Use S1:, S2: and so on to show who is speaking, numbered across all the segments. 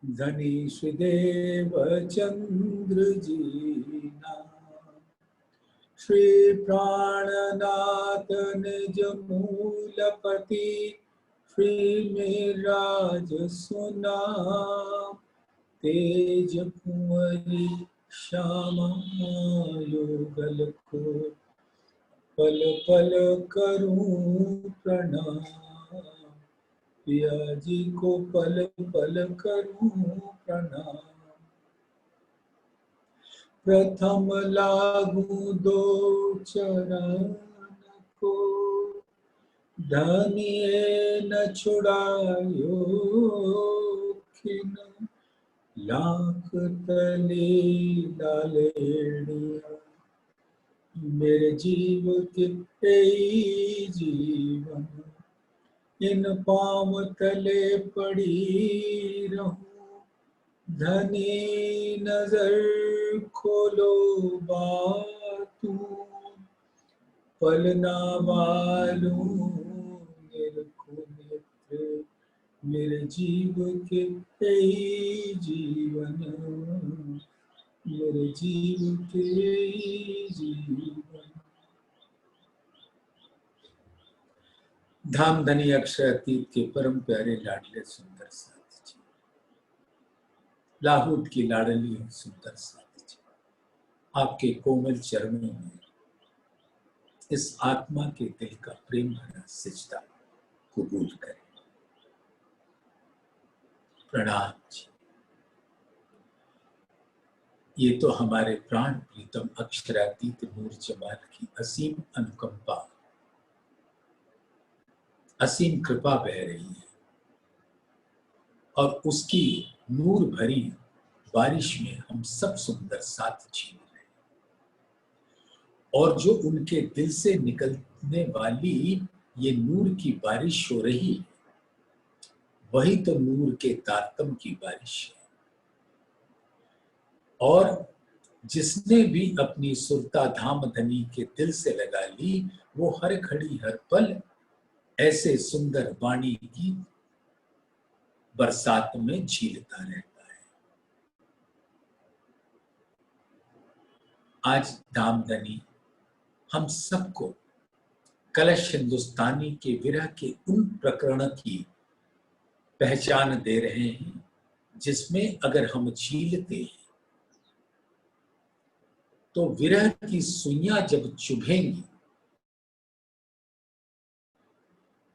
S1: धनीश देव चंद्र जीना, श्री प्राणनाथ निज मूलपति, श्री मेराज सुना, तेज कुंवरी श्यामा युगल को, पल पल करूं प्रणाम, पिया जी को पल पल करूं प्रणाम। प्रथम लागू दो चरण को, धनिये न छुड़ायो खिन, लाख तले डालेड़िया, मेरे जीव के जीवन, इन पाँव तले पड़ी रहूं, धनी नजर खोलो बातू, पलना वालूं निरखो नेत्र, मेरे जीव के जीवन, मेरे जीव के जीवन। धामधनी अक्षय अतीत के परम प्यारे लाडले सुंदर साथ जी, लाहौद की लाडली सुंदर साथ जी, आपके कोमल चरणों में इस आत्मा के दिल का प्रेम भरा सिजदा कबूल करें। प्रणाम जी। ये तो हमारे प्राण प्रीतम अक्षरातीत नूर जमाल की असीम अनुकंपा, असीम कृपा बह रही है और उसकी नूर भरी बारिश में हम सब सुंदर साथ झील रहे हैं। और जो उनके दिल से निकलने वाली ये नूर की बारिश हो रही है, वही तो नूर के तारतम की बारिश है। और जिसने भी अपनी सुरता धामधनी के दिल से लगा ली, वो हर घड़ी हर पल ऐसे सुंदर वाणी की बरसात में झीलता रहता है। आज धामधनी हम सबको कलश हिंदुस्तानी के विरह के उन प्रकरण की पहचान दे रहे हैं जिसमें अगर हम झीलते हैं तो विरह की सुइयां जब चुभेंगी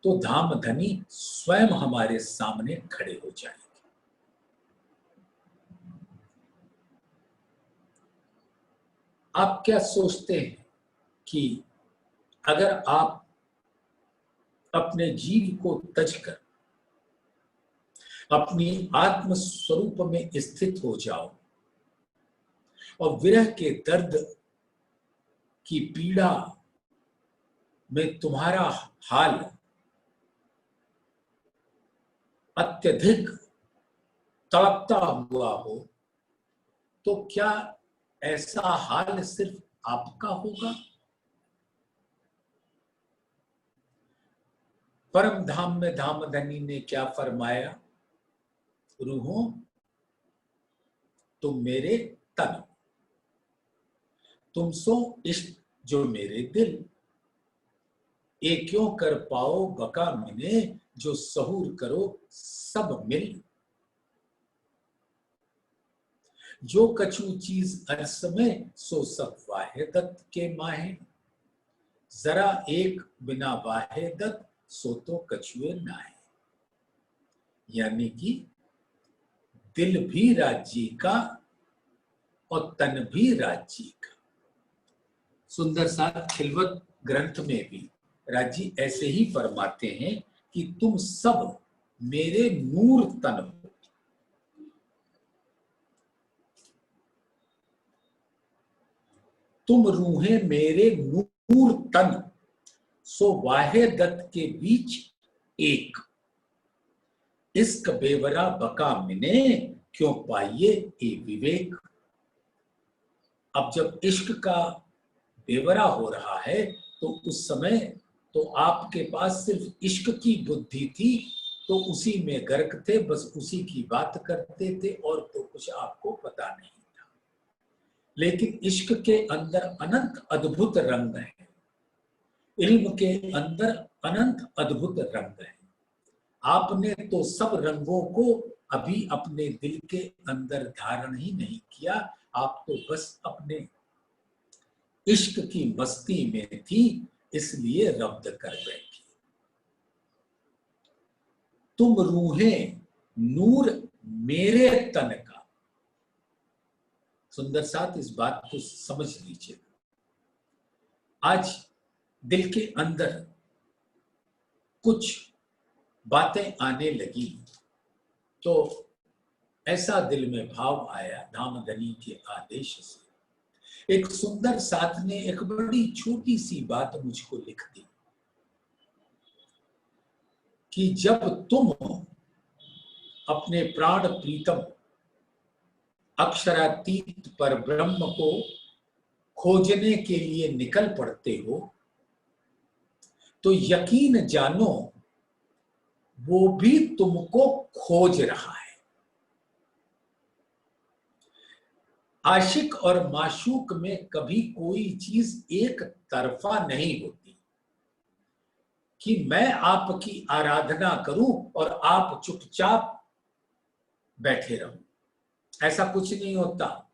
S1: तो धामधनी स्वयं हमारे सामने खड़े हो जाएंगे। आप क्या सोचते हैं कि अगर आप अपने जीव को तजकर अपनी आत्म स्वरूप में स्थित हो जाओ और विरह के दर्द की पीड़ा में तुम्हारा हाल अत्यधिक तड़पता हुआ हो, तो क्या ऐसा हाल सिर्फ आपका होगा? परम धाम में धामधनी ने क्या फरमाया? रूहों तुम मेरे तन, तुम सो इश्क जो मेरे दिल, ए क्यों कर पाओ बका मिने, जो सहूर करो सब मिल। जो कछु चीज अर्स में सो सब वाहिदत के माहे, जरा एक बिना वाहिदत सो तो कछुए नाहे। यानी कि दिल भी राज्य का और तन भी राज्य का। सुंदर साथ खिलवत ग्रंथ में भी राजी ऐसे ही फरमाते हैं कि तुम सब मेरे नूर तन हो। तुम रूहें मेरे नूर तन, सो वाहिदत के बीच एक, इश्क बेवरा बका मिने, क्यों पाइए ए विवेक। अब जब इश्क का बेवरा हो रहा है तो उस समय तो आपके पास सिर्फ इश्क की बुद्धि थी तो उसी में गर्क थे, बस उसी की बात करते थे और तो कुछ आपको पता नहीं था। लेकिन इश्क के अंदर अनंत अद्भुत रंग है, इल्म के अंदर अनंत अद्भुत रंग है। आपने तो सब रंगों को अभी अपने दिल के अंदर धारण ही नहीं किया, आप तो बस अपने इश्क की मस्ती में थी, इसलिए रब्द कर बैठी। तुम रूहें नूर मेरे तन का। सुंदर साथ इस बात को समझ लीजिए। आज दिल के अंदर कुछ बातें आने लगी तो ऐसा दिल में भाव आया धामधनी के आदेश से। एक सुंदर साथ ने एक बड़ी छोटी सी बात मुझको लिख दी कि जब तुम अपने प्राण प्रीतम अक्षरातीत पर ब्रह्म को खोजने के लिए निकल पड़ते हो तो यकीन जानो वो भी तुमको खोज रहा है। आशिक और माशूक में कभी कोई चीज एक तरफा नहीं होती कि मैं आपकी आराधना करूं और आप चुपचाप बैठे रहो, ऐसा कुछ नहीं होता।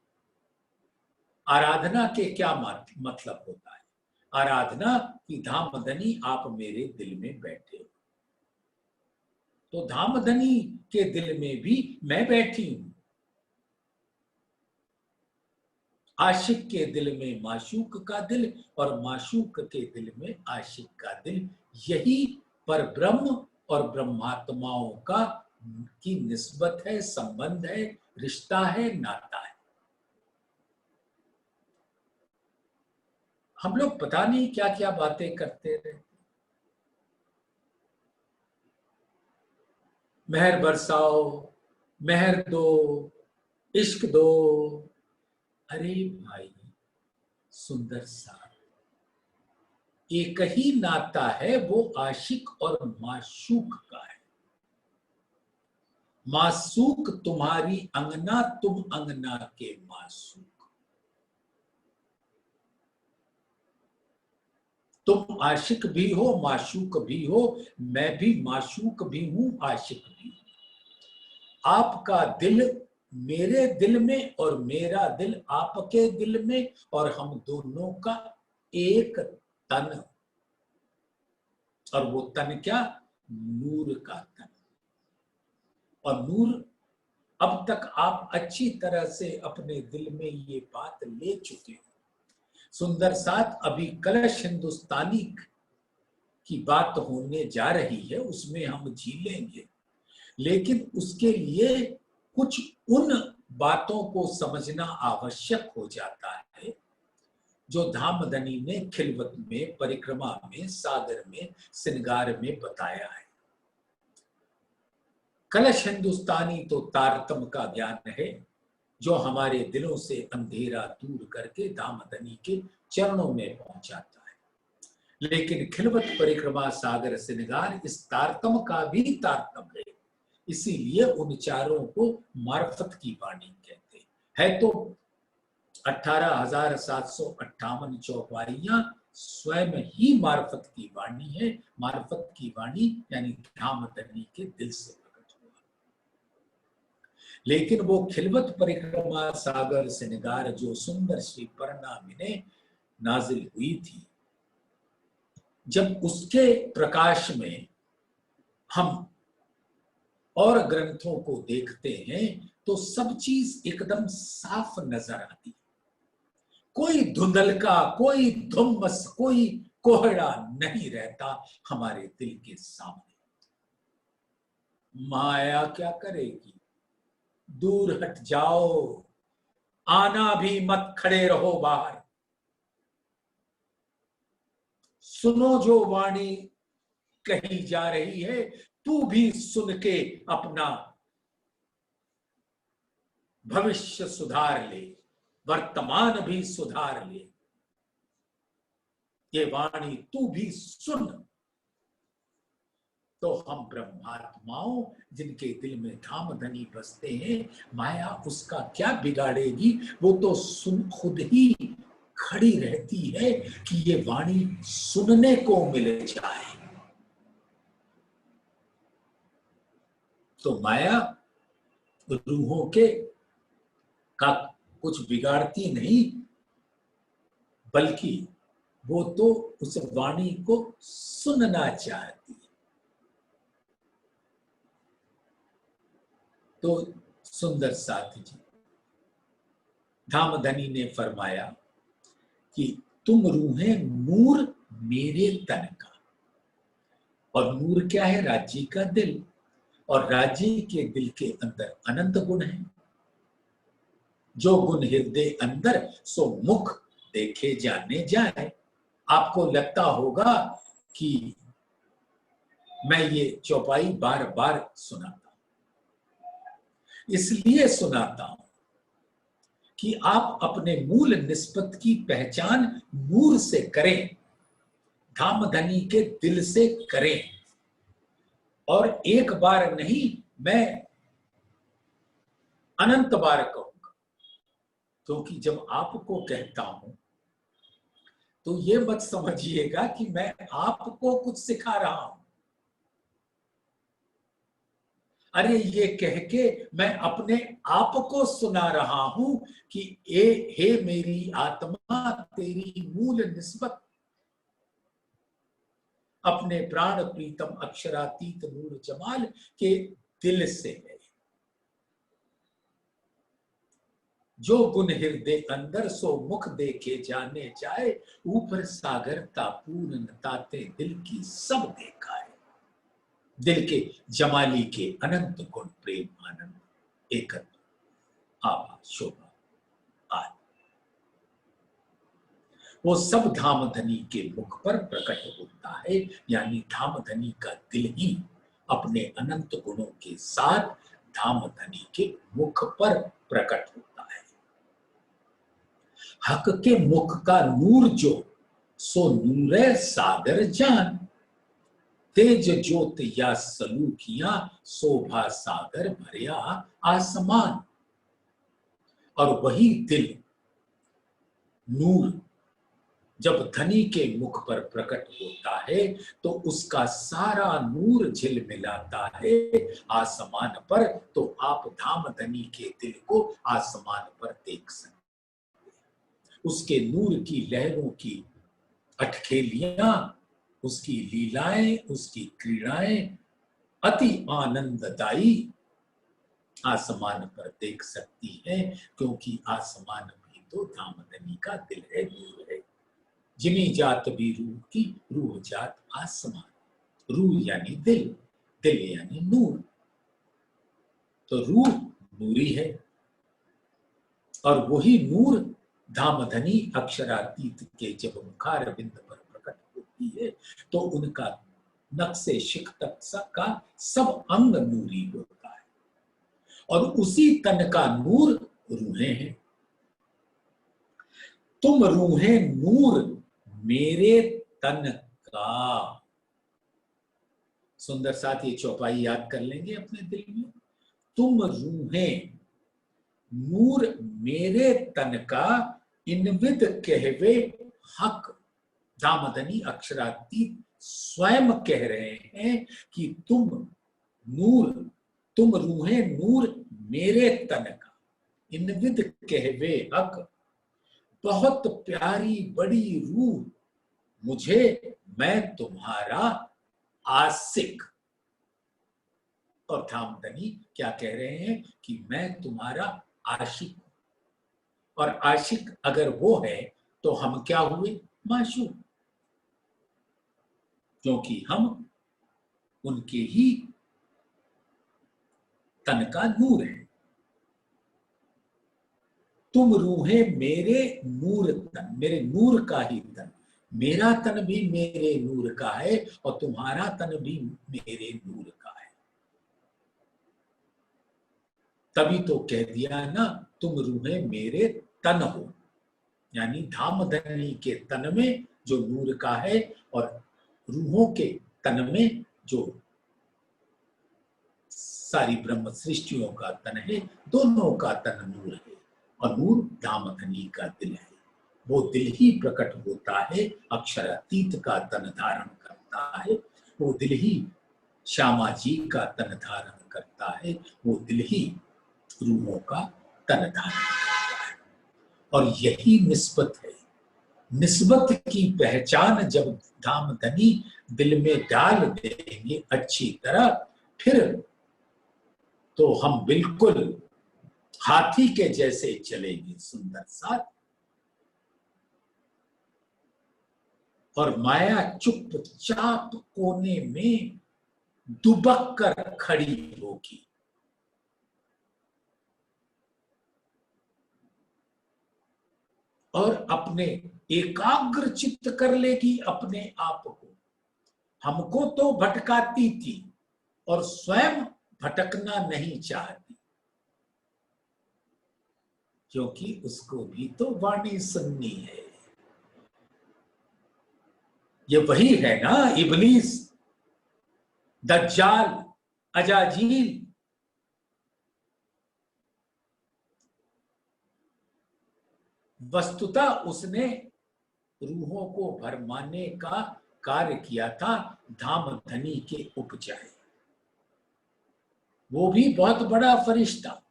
S1: आराधना के क्या मतलब होता है? आराधना की धामधनी आप मेरे दिल में बैठे हो, तो धामधनी के दिल में भी मैं बैठी हूं। आशिक के दिल में माशूक का दिल और माशूक के दिल में आशिक का दिल, यही पर ब्रह्म और ब्रह्मात्माओं का की निस्बत है, संबंध है, रिश्ता है, नाता है। हम लोग पता नहीं क्या क्या बातें करते रहे। मेहर बरसाओ, मेहर दो, इश्क दो। अरे भाई सुंदर सा एक ही नाता है, वो आशिक और माशूक का है। मासूक तुम्हारी अंगना, तुम अंगना के मासूक। तुम आशिक भी हो, माशूक भी हो, मैं भी माशूक भी हूं, आशिक भी हूं। आपका दिल मेरे दिल में और मेरा दिल आपके दिल में, और हम दोनों का एक तन। और वो तन क्या? नूर का तन। और नूर, अब तक आप अच्छी तरह से अपने दिल में ये बात ले चुके हो। सुंदर साथ, अभी कलश हिंदुस्तानी की बात होने जा रही है, उसमें हम जी लेंगे, लेकिन उसके लिए कुछ उन बातों को समझना आवश्यक हो जाता है जो धामधनी ने खिलवत में, परिक्रमा में, सागर में, श्रृंगार में बताया है। कलश हिंदुस्तानी तो तारतम का ज्ञान है जो हमारे दिलों से अंधेरा दूर करके धामधनी के चरणों में पहुंचाता है। लेकिन खिलवत, परिक्रमा, सागर, श्रृंगार इस तारतम का भी तारतम है, इसीलिए उन चारों को मार्फत की वाणी कहते हैं। तो 18,758 चौपाइयां स्वयं ही मार्फत की वाणी है। मार्फत की वाणी यानी धामधनी के दिल से प्रकट हुआ। लेकिन वो खिलवत, परिक्रमा, सागर, श्रृंगार जो सुंदर श्री परिणामी ने नाजिल हुई थी, जब उसके प्रकाश में हम और ग्रंथों को देखते हैं तो सब चीज एकदम साफ नजर आती है। कोई धुंधलका, कोई धुम्मस, कोई कोहरा नहीं रहता हमारे दिल के सामने। माया क्या करेगी? दूर हट जाओ, आना भी मत, खड़े रहो बाहर। सुनो जो वाणी कही जा रही है, तू भी सुन के अपना भविष्य सुधार ले, वर्तमान भी सुधार ले। ये वाणी तू भी सुन। तो हम ब्रह्मात्माओं जिनके दिल में धाम धनी बसते हैं, माया उसका क्या बिगाड़ेगी। वो तो खुद ही खड़ी रहती है कि ये वाणी सुनने को मिल जाए। तो माया रूहों के का कुछ बिगाड़ती नहीं, बल्कि वो तो उस वाणी को सुनना चाहती है। तो सुंदर साथी जी, धामधनी ने फरमाया कि तुम रूहें नूर मेरे तन का, और नूर क्या है? राज्य का दिल, और राज्य के दिल के अंदर अनंत गुण है। जो गुण हृदय अंदर सो मुख देखे जाने जाए। आपको लगता होगा कि मैं ये चौपाई बार बार सुनाता हूं, इसलिए सुनाता हूं कि आप अपने मूल निस्बत की पहचान नूर से करें, धामधनी के दिल से करें। और एक बार नहीं, मैं अनंत बार कहूंगा, क्योंकि जब आपको कहता हूं तो ये मत समझिएगा कि मैं आपको कुछ सिखा रहा हूं। अरे ये कह के मैं अपने आप को सुना रहा हूं कि हे मेरी आत्मा, तेरी मूल निस्बत अपने प्राण प्रीतम अक्षरातीत नूर जमाल के दिल से है। जो गुण हृदय अंदर सो मुख देखे जाने जाए, ऊपर सागरता पूर्णताते दिल की सब देखा है। दिल के जमाली के अनंत गुण, प्रेम आनंद एकत्व आभा शोभा आदि, वो सब धामधनी के मुख पर प्रकट होता है। यानी धामधनी का दिल ही अपने अनंत गुणों के साथ धामधनी के मुख पर प्रकट होता है। हक के मुख का नूर जो सो नूरे सागर जान, तेज ज्योत या सलूकियां शोभा सागर भरिया आसमान। और वही दिल नूर जब धनी के मुख पर प्रकट होता है तो उसका सारा नूर झिलमिलाता है आसमान पर। तो आप धामधनी के दिल को आसमान पर देख सकते, उसके नूर की लहरों की अटखेलियां, उसकी लीलाएं, उसकी क्रीड़ाएं अति आनंददायी आसमान पर देख सकती है, क्योंकि आसमान भी तो धामधनी का दिल है, नूर है। जिमी जात भी रूह की, रूह जात आसमान। रूह यानी दिल, दिल यानी नूर। तो रूह नूरी है, और वही नूर धामधनी अक्षरातीत के जब मुखार बिंद पर प्रकट होती है तो उनका नक्शे शिख तक का सब अंग नूरी होता है। और उसी तन का नूर रूहें हैं। तुम रूहें नूर मेरे तन का। सुंदर साथ ये चौपाई याद कर लेंगे अपने दिल में। तुम रूहें नूर मेरे तन का, इनविद कहवे हक। दामदनी अक्षरातीत स्वयं कह रहे हैं कि तुम नूर, तुम रूहें नूर मेरे तन का, इनविद कहवे हक। बहुत प्यारी बड़ी रूह मुझे, मैं तुम्हारा आशिक। और धामधनी क्या कह रहे हैं कि मैं तुम्हारा आशिक हूं। और आशिक अगर वो है तो हम क्या हुए? माशूक, क्योंकि हम उनके ही तन का नूर है। तुम रूहें मेरे नूर तन, मेरे नूर का ही तन। मेरा तन भी मेरे नूर का है और तुम्हारा तन भी मेरे नूर का है। तभी तो कह दिया ना, तुम रूहें मेरे तन हो। यानी धामधनी के तन में जो नूर का है और रूहों के तन में जो सारी ब्रह्म सृष्टियों का तन है, दोनों का तन नूर है और नूर धामधनी का दिल है। वो दिल ही प्रकट होता है, अक्षरातीत का तन धारण करता है। वो दिल ही श्यामा जी का तन धारण करता है। वो दिल ही रूहों का तन धारण करता है। और यही निस्बत है। निस्बत की पहचान जब धामधनी दिल में डाल देंगे अच्छी तरह, फिर तो हम बिल्कुल हाथी के जैसे चलेंगे सुंदर साथ, और माया चुपचाप कोने में दुबक कर खड़ी होगी। और अपने एकाग्र चित्त कर लेगी अपने आप को। हमको तो भटकाती थी और स्वयं भटकना नहीं चाहती, क्योंकि उसको भी तो वाणी सुननी है। ये वही है ना इब्लीस, दज्जाल, अजाजील। वस्तुतः उसने रूहों को भरमाने का कार्य किया था धामधनी के उपजाए। वो भी बहुत बड़ा फरिश्ता।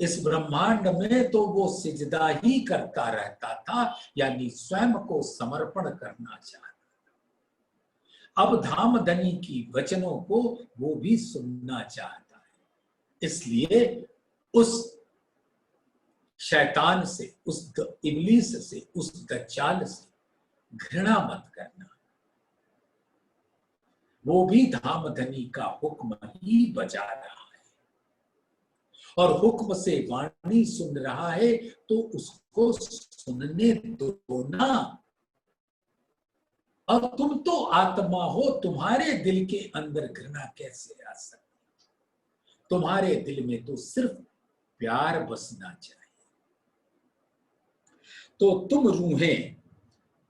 S1: इस ब्रह्मांड में तो वो सिजदा ही करता रहता था, यानी स्वयं को समर्पण करना चाहता। अब धामधनी की वचनों को वो भी सुनना चाहता है। इसलिए उस शैतान से, उस इब्लीस से, उस दज्जाल से घृणा मत करना। वो भी धामधनी का हुक्म ही बजा रहा है और हुक्म से वाणी सुन रहा है, तो उसको सुनने दो ना। अब तुम तो आत्मा हो, तुम्हारे दिल के अंदर घृणा कैसे आ सकती? तुम्हारे दिल में तो सिर्फ प्यार बसना चाहिए। तो तुम रूहें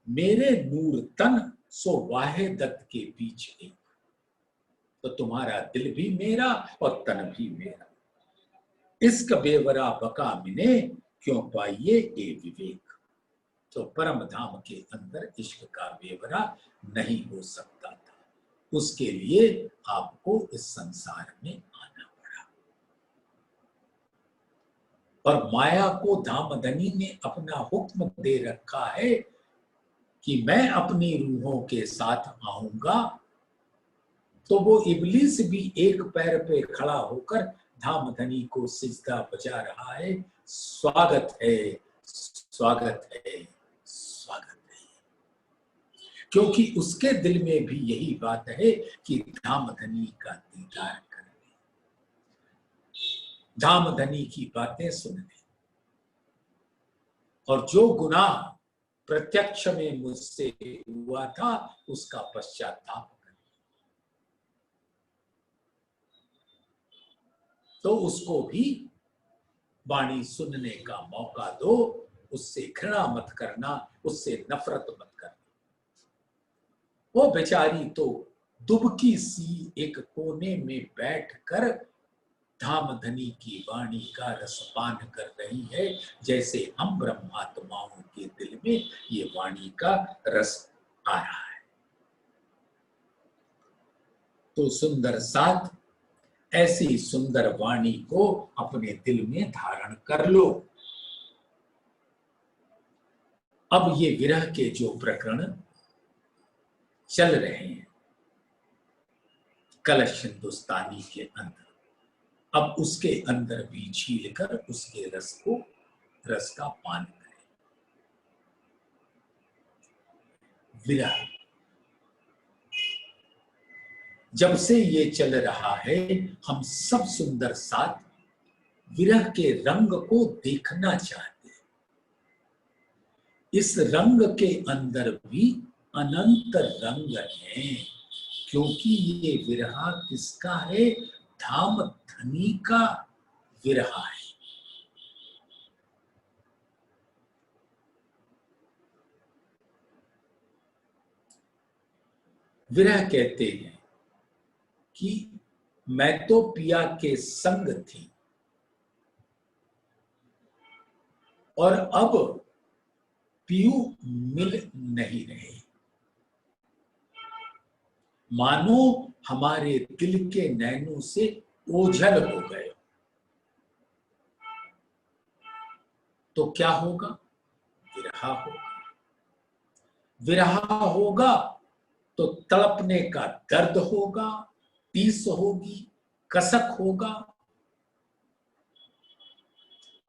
S1: मेरे नूर तन सो वाहिदत के बीच एक, तो तुम्हारा दिल भी मेरा और तन भी मेरा। इश्क बेवरा बका मिने क्यों पाइए ए विवेक। तो परम धाम के अंदर इश्क का बेवरा नहीं हो सकता था, उसके लिए आपको इस संसार में आना पड़ा। और माया को धामधनी ने अपना हुक्म दे रखा है कि मैं अपनी रूहों के साथ आऊंगा, तो वो इब्लीस भी एक पैर पे खड़ा होकर धामधनी को सिजदा बजा रहा है। स्वागत है, स्वागत है, स्वागत है। क्योंकि उसके दिल में भी यही बात है कि धामधनी का दीदार करने, धामधनी की बातें सुनने, और जो गुनाह प्रत्यक्ष में मुझसे हुआ था उसका पश्चाताप करने। तो उसको भी वाणी सुनने का मौका दो, उससे घृणा मत करना, उससे नफरत मत करना। वो बेचारी तो दुबकी सी एक कोने में बैठकर धामधनी की वाणी का रसपान कर रही है, जैसे हम ब्रह्मात्माओं के दिल में ये वाणी का रस आ रहा है। तो सुंदर साथ, ऐसी सुंदर वाणी को अपने दिल में धारण कर लो। अब ये विरह के जो प्रकरण चल रहे हैं कलश हिंदुस्तानी के अंदर, अब उसके अंदर भी झील कर उसके रस का पान करें। विरह जब से ये चल रहा है, हम सब सुंदर साथ विरह के रंग को देखना चाहते हैं। इस रंग के अंदर भी अनंत रंग हैं, क्योंकि ये विरह किसका है? धामधनी का विरह है। विरह कहते हैं कि मैं तो पिया के संग थी और अब पियू मिल नहीं रहे। मानो हमारे दिल के नैनों से ओझल हो गए। तो क्या होगा? विरह होगा। विरह होगा तो तड़पने का दर्द होगा, टीस होगी, कसक होगा।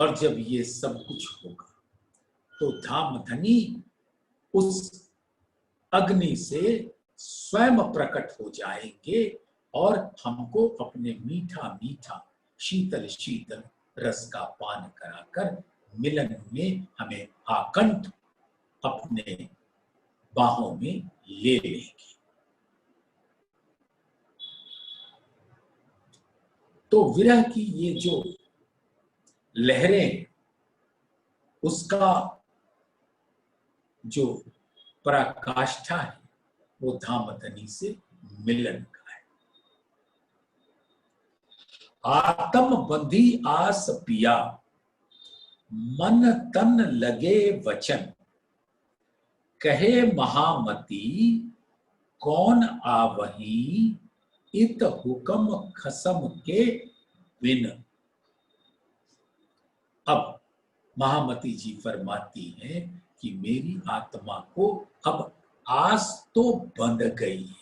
S1: और जब ये सब कुछ होगा तो धामधनी उस अग्नि से स्वयं प्रकट हो जाएंगे और हमको अपने मीठा मीठा शीतल शीतल रस का पान कराकर मिलन में हमें आकंठ अपने बाहों में ले लेंगे। तो विरह की ये जो लहरें, उसका जो पराकाष्ठा है वो धामधनी से मिलन का है। आत्म बंधी आस पिया, मन तन लगे वचन, कहे महामती कौन आवही, इत हुक्म खसम के बिन। अब महामती जी फरमाती हैं कि मेरी आत्मा को अब आस तो बंध गई है,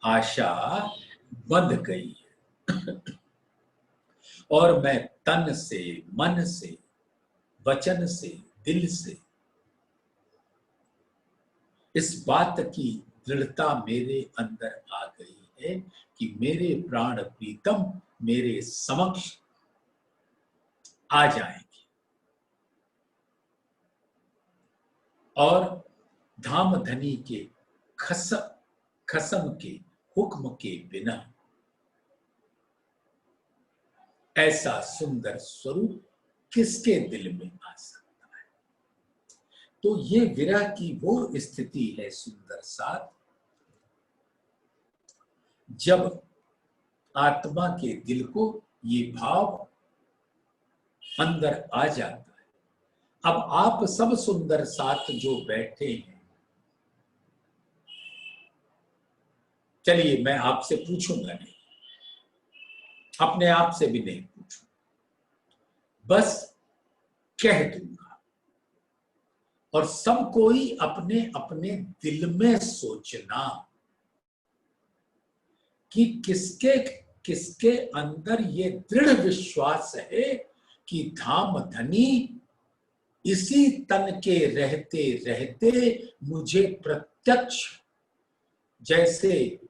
S1: आशा बंध गई है और मैं तन से, मन से, वचन से, दिल से इस बात की दृढ़ता मेरे अंदर आ गई है कि मेरे प्राण प्रीतम मेरे समक्ष आ जाएंगे और धामधनी के खसम के हुक्म के बिना ऐसा सुंदर स्वरूप किसके दिल में आ सकता है। तो ये विरह की वो स्थिति है सुंदर साथ, जब आत्मा के दिल को ये भाव अंदर आ जाता है। अब आप सब सुंदर साथ जो बैठे हैं, चलिए मैं आपसे पूछूंगा नहीं, अपने आप से भी नहीं पूछूंगा, बस कह दूंगा और सब कोई अपने अपने दिल में सोचना कि किसके किसके अंदर ये दृढ़ विश्वास है कि धामधनी इसी तन के रहते रहते मुझे प्रत्यक्ष, जैसे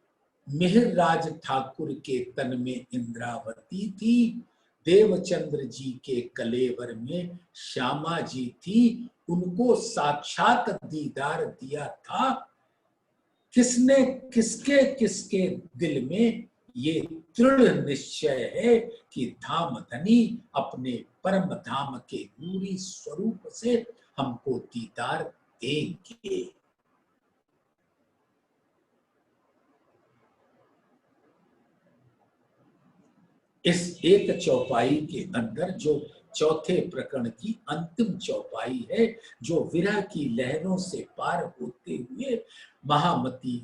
S1: मिहिरराज ठाकुर के तन में इंद्रावती थी, देवचंद्र जी के कलेवर में श्यामा जी थी, उनको साक्षात दीदार दिया था। किसने किसके किसके दिल में ये दृढ़ निश्चय है कि धामधनी अपने परम धाम के नूरी स्वरूप से हमको दीदार देंगे। इस एक चौपाई के अंदर जो चौथे प्रकरण की अंतिम चौपाई है, जो विरह की लहरों से पार होते हुए महामती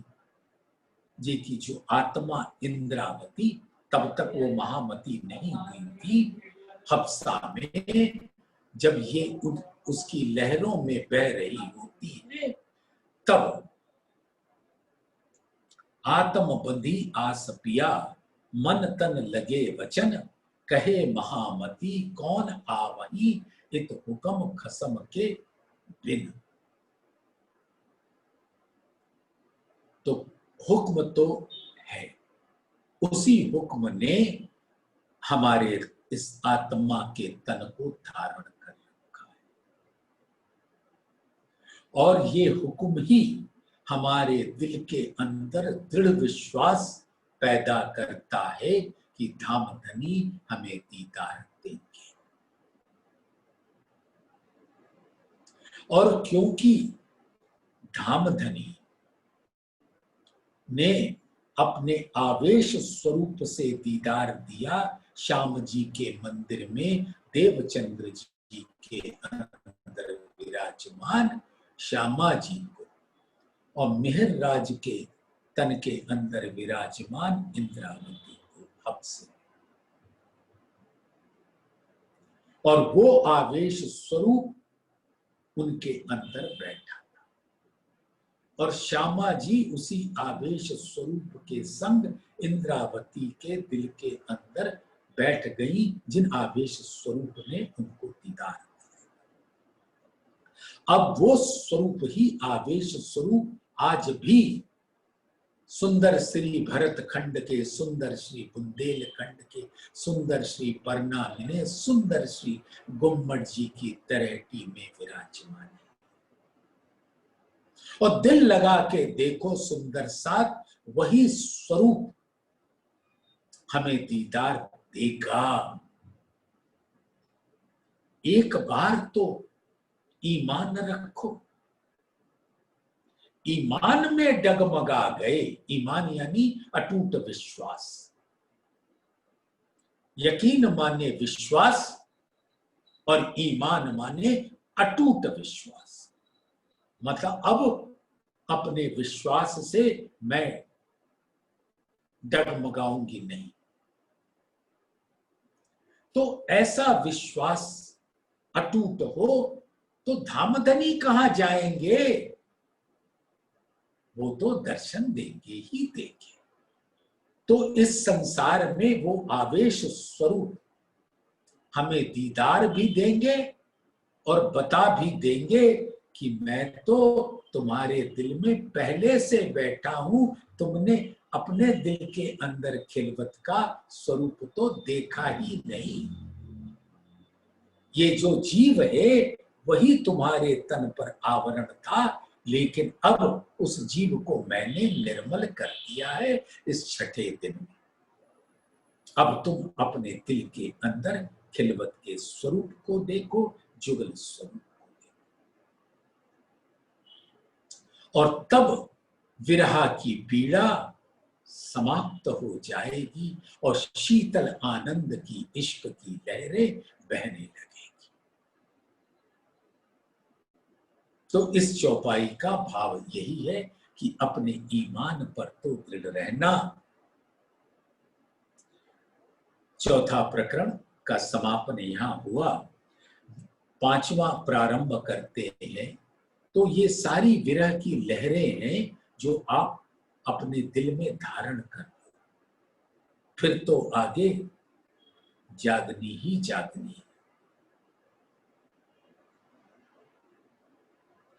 S1: जी की जो आत्मा इंद्रावती, तब तक वो महामती नहीं हुई थी, हफ्सा में जब ये उसकी लहरों में बह रही होती है, तब आत्म बंधी आस पिया, मन तन लगे वचन, कहे महामती कौन आवही, इत हुक्म खसम के बिन। तो हुक्म तो है, उसी हुक्म ने हमारे इस आत्मा के तन को धारण कर रखा है और ये हुक्म ही हमारे दिल के अंदर दृढ़ विश्वास पैदा करता है कि धामधनी हमें दीदार देंगे। और क्योंकि धामधनी ने अपने आवेश स्वरूप से दीदार दिया श्याम जी के मंदिर में देवचंद्र जी के अंदर विराजमान श्यामा जी को, और मिहिर राज के तन के अंदर विराजमान इंद्रावती को अब से, और वो आवेश स्वरूप उनके अंदर बैठा था, और श्यामा जी उसी आवेश स्वरूप के संग इंद्रावती के दिल के अंदर बैठ गई, जिन आवेश स्वरूप ने उनको दीदार दिया। अब वो स्वरूप ही आवेश स्वरूप आज भी सुंदर श्री भरत खंड के, सुंदर श्री बुंदेलखंड के, सुंदर श्री परना में, सुंदर श्री गुम्मट जी की तलहटी में विराजमान है। और दिल लगा के देखो सुंदर साथ, वही स्वरूप हमें दीदार देगा। एक बार तो ईमान रखो, ईमान में डगमगा गए। ईमान यानी अटूट विश्वास, यकीन माने विश्वास, और ईमान माने अटूट विश्वास। मतलब अब अपने विश्वास से मैं डगमगाऊंगी नहीं। तो ऐसा विश्वास अटूट हो तो धामधनी कहां जाएंगे, वो तो दर्शन देंगे ही देंगे। तो इस संसार में वो आवेश स्वरूप हमें दीदार भी देंगे और बता भी देंगे कि मैं तो तुम्हारे दिल में पहले से बैठा हूं, तुमने अपने दिल के अंदर खिलवत का स्वरूप तो देखा ही नहीं। ये जो जीव है वही तुम्हारे तन पर आवरण था, लेकिन अब उस जीव को मैंने निर्मल कर दिया है इस छठे दिन में। अब तुम अपने दिल के अंदर खिलवत के स्वरूप को देखो, जुगल स्वरूप को देखो, और तब विरह की पीड़ा समाप्त हो जाएगी और शीतल आनंद की इश्क की लहरें बहने लगेगी। तो इस चौपाई का भाव यही है कि अपने ईमान पर तो दृढ़ रहना। चौथा प्रकरण का समापन यहां हुआ। पांचवा प्रारंभ करते हैं। तो ये सारी विरह की लहरें हैं जो आप अपने दिल में धारण कर लो, फिर तो आगे जागनी ही जागनी है।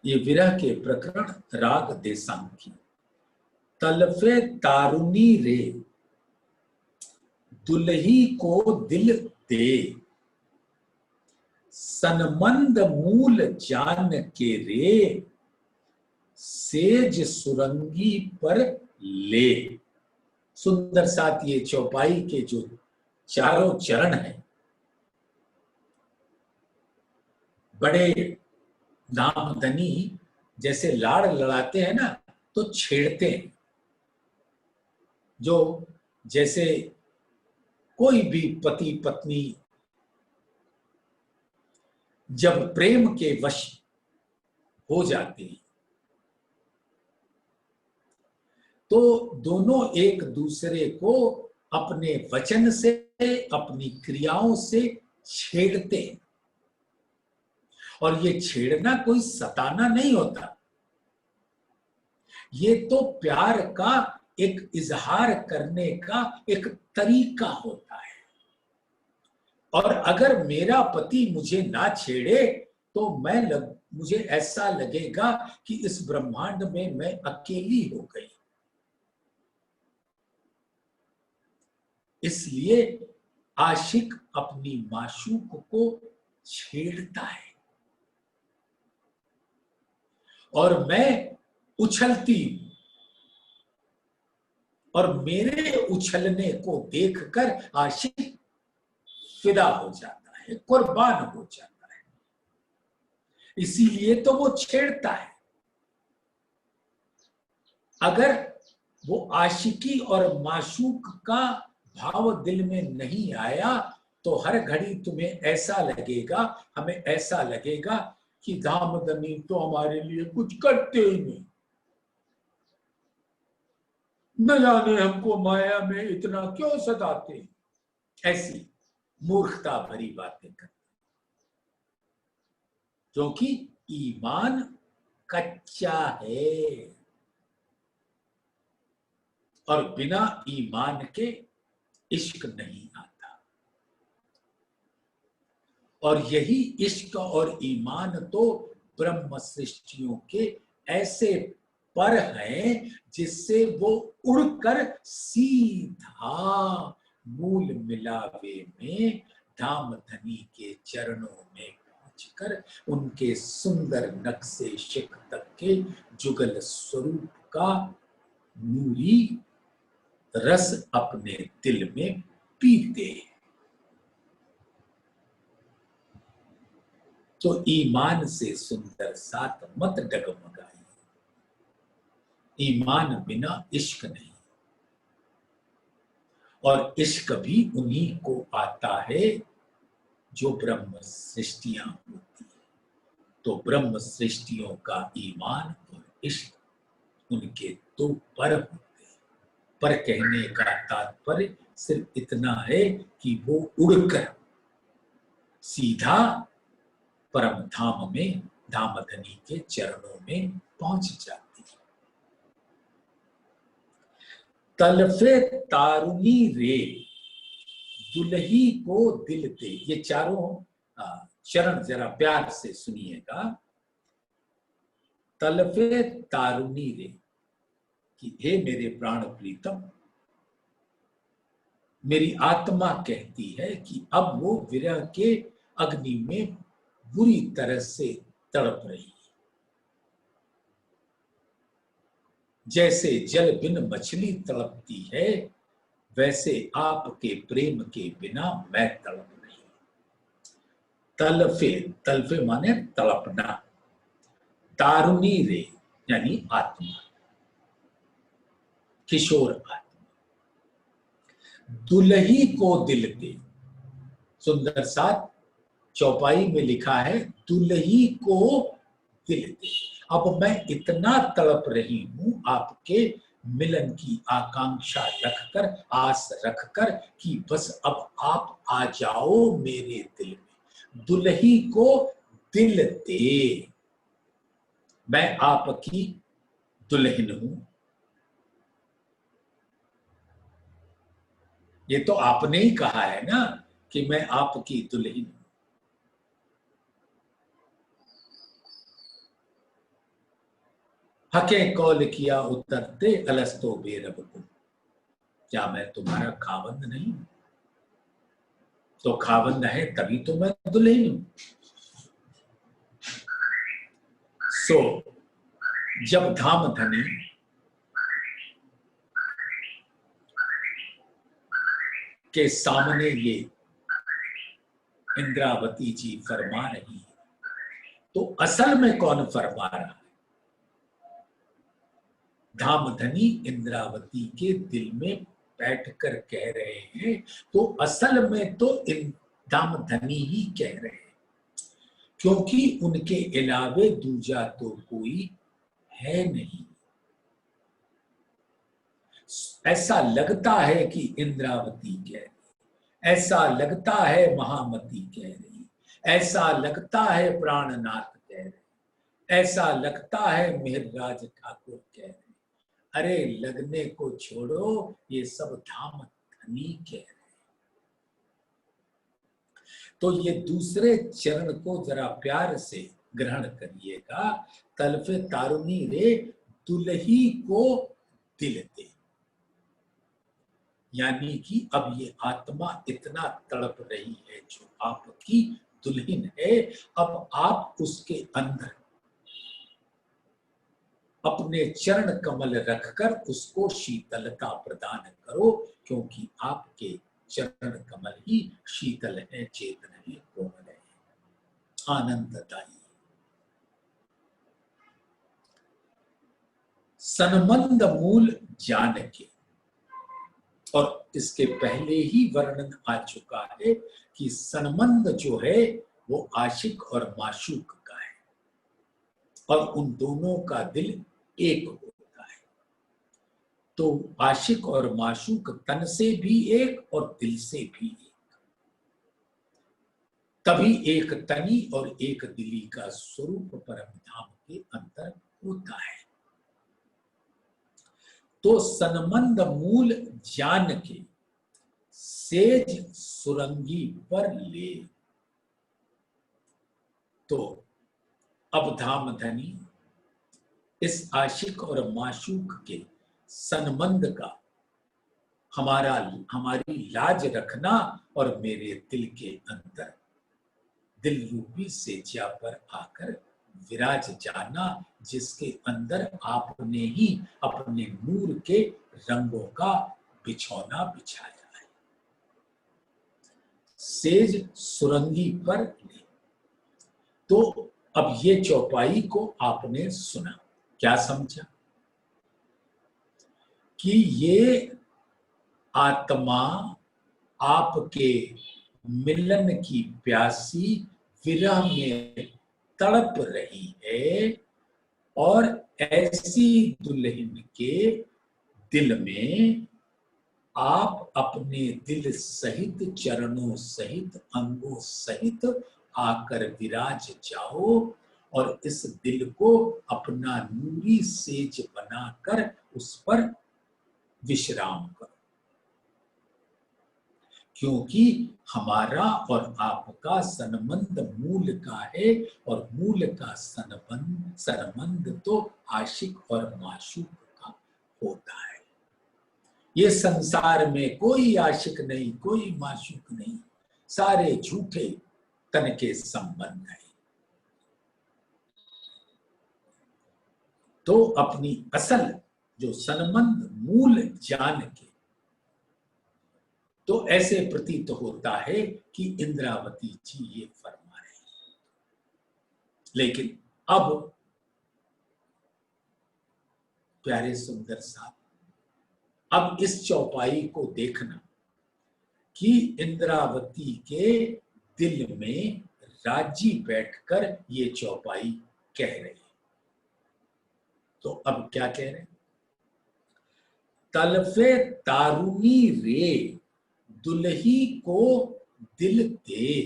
S1: ये विरह के प्रकरण राग देसांखी। तलफे तारुनी रे दुल्ही को दिल दे, सनमंद मूल जान के रे सेज सुरंगी पर ले। सुंदर साथ ये चौपाई के जो चारों चरण हैं, बड़े नामधनी जैसे लाड़ लड़ाते हैं ना, तो छेड़ते हैं। जो जैसे कोई भी पति पत्नी जब प्रेम के वश हो जाते हैं तो दोनों एक दूसरे को अपने वचन से, अपनी क्रियाओं से छेड़ते हैं। और ये छेड़ना कोई सताना नहीं होता, ये तो प्यार का एक इजहार करने का एक तरीका होता है। और अगर मेरा पति मुझे ना छेड़े तो मुझे ऐसा लगेगा कि इस ब्रह्मांड में मैं अकेली हो गई। इसलिए आशिक अपनी माशूक को छेड़ता है और मैं उछलती हूं, और मेरे उछलने को देखकर आशिक फिदा हो जाता है, कुर्बान हो जाता है। इसीलिए तो वो छेड़ता है। अगर वो आशिकी और माशूक का भाव दिल में नहीं आया तो हर घड़ी तुम्हें ऐसा लगेगा, हमें ऐसा लगेगा कि धामधनी तो हमारे लिए कुछ करते ही नहीं, न जाने हमको माया में इतना क्यों सताते। ऐसी मूर्खता भरी बातें करते, क्योंकि ईमान कच्चा है और बिना ईमान के इश्क नहीं आता। और यही इश्क और ईमान तो ब्रह्म सृष्टियों के ऐसे पर हैं जिससे वो उड़कर सीधा मूल मिलावे में धामधनी के चरणों में पहुंचकर उनके सुंदर नक्शे शिख तक के जुगल स्वरूप का नूरी रस अपने दिल में पीते। तो ईमान से सुंदर साथ मत डगमगाइए, ईमान बिना इश्क नहीं। और इश्क भी उन्हीं को आता है जो ब्रह्म सृष्टियां होती है। तो ब्रह्म सृष्टियों का ईमान और इश्क उनके दो पर होते हैं। पर कहने का तात्पर्य सिर्फ इतना है कि वो उड़कर सीधा परम धाम में धामधनी के चरणों में पहुंच जाती है। तलफे तारुनी रे दुल्ही को दिल दे, ये चारों चरण जरा प्यार से सुनिएगा। तलफे तारुनी रे कि हे मेरे प्राण प्रीतम, मेरी आत्मा कहती है कि अब वो विरह के अग्नि में बुरी तरह से तड़प रही है। जैसे जल बिन मछली तड़पती है वैसे आपके प्रेम के बिना मैं तड़प रही। तलफे, तलफे माने तड़पना, तारुनी रे यानी आत्मा, किशोर आत्मा। दुल्ही को दिल दे, सुंदर साथ चौपाई में लिखा है दुल्ही को दिल दे। अब मैं इतना तड़प रही हूं आपके मिलन की आकांक्षा रखकर, आस रखकर कि बस अब आप आ जाओ मेरे दिल में। दुल्ही को दिल दे, मैं आपकी दुल्हन हूं। ये तो आपने ही कहा है ना कि मैं आपकी दुल्हन हूं। हके कौल किया उतरते अलस्तो बेरब को, क्या मैं तुम्हारा खावंद नहीं? तो खावंद है तभी तो मैं दुल्हन हूं। सो जब धामधनी के सामने ये इंद्रावती जी फरमा रही है तो असल में कौन फरमा रहा है? धामधनी इंद्रावती के दिल में बैठकर कह रहे हैं तो असल में तो धामधनी ही कह रहे हैं, क्योंकि उनके अलावे दूजा तो कोई है नहीं। ऐसा लगता है कि इंद्रावती कह रही, ऐसा लगता है महामती कह रही, ऐसा लगता है प्राणनाथ कह रहे, ऐसा लगता है मेहरराज ठाकुर कह रहे। अरे लगने को छोड़ो, ये सब धामधनी कह रहे। तो ये दूसरे चरण को जरा प्यार से ग्रहण करिएगा। तलफे तारुनी रे दुल्ही को दिल दे, यानी कि अब ये आत्मा इतना तड़प रही है जो आपकी दुल्हन है, अब आप उसके अंदर अपने चरण कमल रखकर उसको शीतलता प्रदान करो, क्योंकि आपके चरण कमल ही शीतल है, चेतन है, कोमल है, आनंददायी। सनमंद मूल जान के, और इसके पहले ही वर्णन आ चुका है कि सनमंद जो है वो आशिक और माशूक का है, और उन दोनों का दिल एक होता है। तो आशिक और माशूक तन से भी एक और दिल से भी एक, तभी एक तनी और एक दिली का स्वरूप परम धाम के अंदर होता है। तो सनमंद मूल जान के सेज सुरंगी पर ले। तो अब धाम धनी इस आशिक और माशूक के सनमंद का हमारी लाज रखना और मेरे दिल के अंदर दिल रूपी सेजिया पर आकर विराज जाना, जिसके अंदर आपने ही अपने नूर के रंगों का बिछौना बिछाया है। सेज सुरंगी पर ले। तो अब ये चौपाई को आपने सुना, क्या समझा? कि ये आत्मा आपके मिलन की प्यासी विरह में तड़प रही है, और ऐसी दुल्हन के दिल में आप अपने दिल सहित, चरणों सहित, अंगों सहित आकर विराज जाओ, और इस दिल को अपना नूरी सेज बनाकर उस पर विश्राम करो। क्योंकि हमारा और आपका सनमंद मूल का है, और मूल का सनमंद तो आशिक और माशूक का होता है। ये संसार में कोई आशिक नहीं, कोई माशूक नहीं, सारे झूठे तन के संबंध हैं। तो अपनी असल जो सनमंद मूल जान के, तो ऐसे प्रतीत होता है कि इंद्रावती जी ये फरमा रहे हैं। लेकिन अब प्यारे सुंदर साहब, अब इस चौपाई को देखना कि इंद्रावती के दिल में राजी बैठकर ये चौपाई कह रही है। तो अब क्या कह रहे हैं? तलफे तारुनी रे दुल्ही को दिल दे।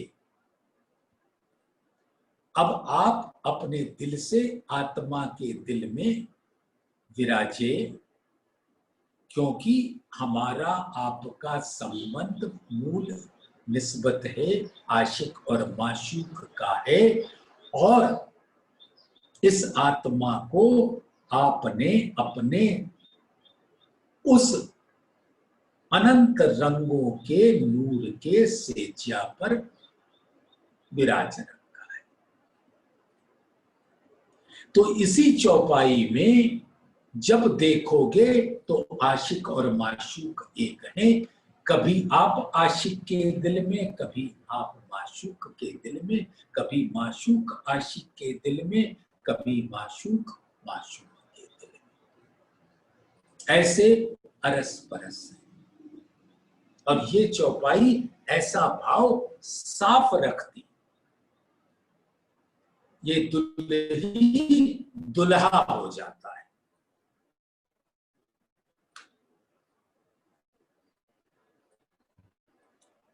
S1: अब आप अपने दिल से आत्मा के दिल में विराजे, क्योंकि हमारा आपका संबंध मूल निस्बत है, आशिक और माशूक का है, और इस आत्मा को आपने अपने उस अनंत रंगों के नूर के सेजिया पर विराज रखा है। तो इसी चौपाई में जब देखोगे तो आशिक और माशूक एक हैं। कभी आप आशिक के दिल में, कभी आप माशूक के दिल में, कभी माशूक आशिक के दिल में, कभी माशूक माशूक के दिल में, ऐसे अरस परस है। और ये चौपाई ऐसा भाव साफ रखती, ये दुल्ही दुल्हा हो जाता है।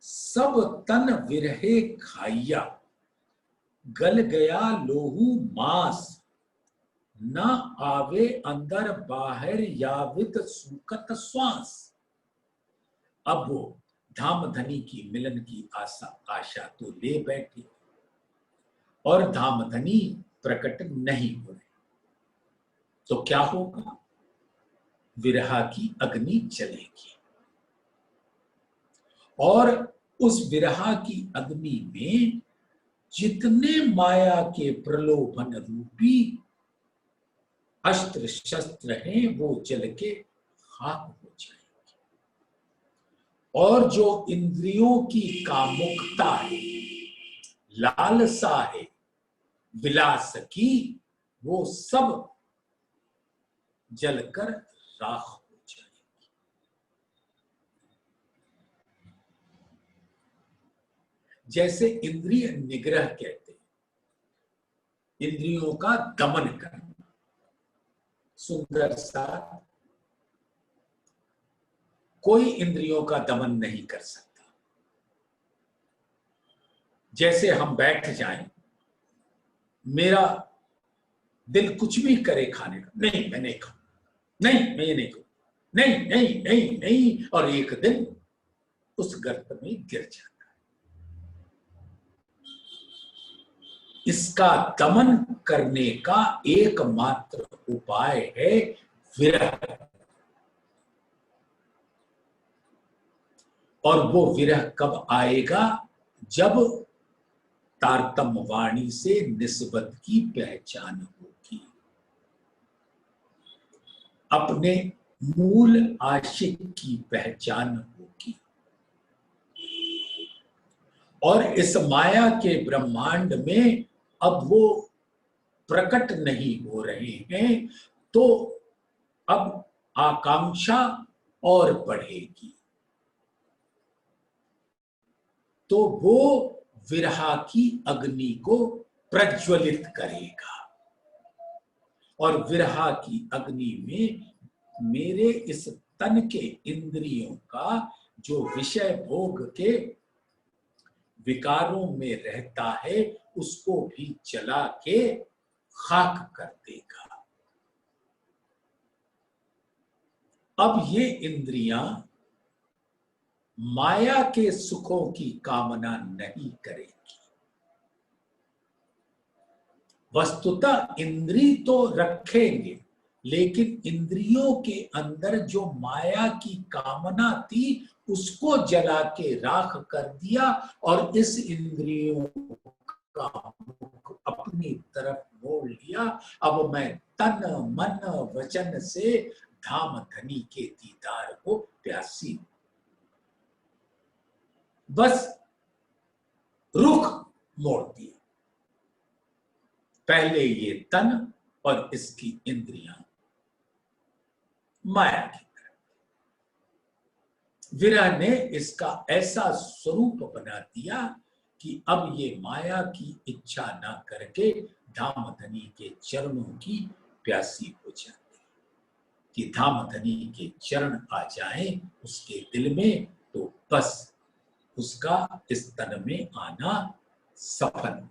S1: सब तन विरहे खाइया, गल गया लोहू मांस, न आवे अंदर बाहर यावित सूकत श्वास। अब वो धाम धनी की मिलन की आशा तो ले बैठी, और धाम धनी प्रकट नहीं हो रहे, तो क्या होगा? विरह की अग्नि जलेगी, और उस विरह की अग्नि में जितने माया के प्रलोभन रूपी अस्त्र शस्त्र हैं वो जल के खाक हो जाएंगे, और जो इंद्रियों की कामुकता है, लालसा है विलास की, वो सब जलकर राख हो जाएगी। जैसे इंद्रिय निग्रह कहते हैं, इंद्रियों का दमन करना। सुंदर सा कोई इंद्रियों का दमन नहीं कर सकता। जैसे हम बैठ जाएं, मेरा दिल कुछ भी करे खाने का, नहीं मैं नहीं खाऊं, नहीं मैं ये नहीं खाऊं, नहीं नहीं नहीं नहीं, और एक दिन उस गर्त में गिर जाता है। इसका दमन करने का एकमात्र उपाय है विरह, और वो विरह कब आएगा? जब तारतम्य वाणी से निस्बत की पहचान होगी, अपने मूल आशिक की पहचान होगी, और इस माया के ब्रह्मांड में अब वो प्रकट नहीं हो रहे हैं, तो अब आकांक्षा और बढ़ेगी, तो वो विरहा की अग्नि को प्रज्वलित करेगा, और विरहा की अग्नि में मेरे इस तन के इंद्रियों का जो विषय भोग के विकारों में रहता है, उसको भी जला के खाक कर देगा। अब ये इंद्रियां माया के सुखों की कामना नहीं करेगी। वस्तुतः इंद्री तो रखेंगे, लेकिन इंद्रियों के अंदर जो माया की कामना थी उसको जला के राख कर दिया, और इस इंद्रियों का मुख अपनी तरफ मोड़ लिया। अब मैं तन मन वचन से धाम धनी के दीदार को प्यासी, बस रुख मोड़ दिया। पहले ये तन और इसकी इंद्रियां माया की तरफ, विरह ने इसका ऐसा स्वरूप बना दिया कि अब ये माया की इच्छा ना करके धामधनी के चरणों की प्यासी हो जाती, कि धामधनी के चरण आ जाएं उसके दिल में, तो बस उसका इस तन में आना सफल हुआ।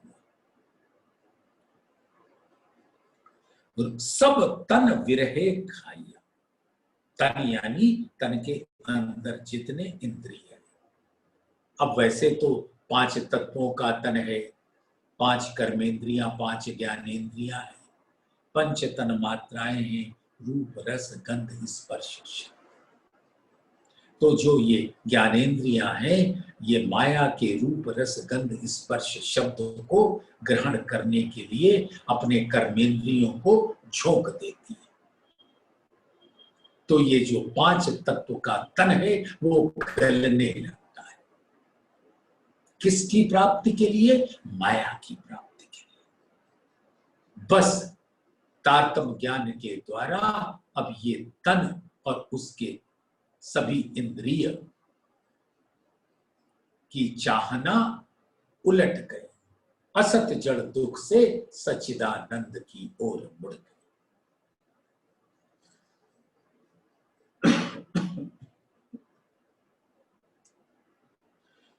S1: सब तन विरहे खाइया, तन यानी तन के अंदर जितने इंद्रिय। अब वैसे तो 5 तत्वों का तन है, 5 कर्मेंद्रियां, 5 ज्ञानेंद्रियां हैं, 5 तन मात्राएं हैं, रूप रस गंध स्पर्श शब्द। तो जो ये ज्ञानेंद्रियां हैं, ये माया के रूप रस गंध स्पर्श शब्द को ग्रहण करने के लिए अपने कर्मेंद्रियों को झोंक देती है। तो ये जो 5 तत्व का तन है वो गलने लगता है। किसकी प्राप्ति के लिए? माया की प्राप्ति के लिए। बस तारतम्य ज्ञान के द्वारा अब ये तन और उसके सभी इंद्रिय की चाहना उलट गई, असत जड़ दुख से सच्चिदानंद की ओर मुड़ गई।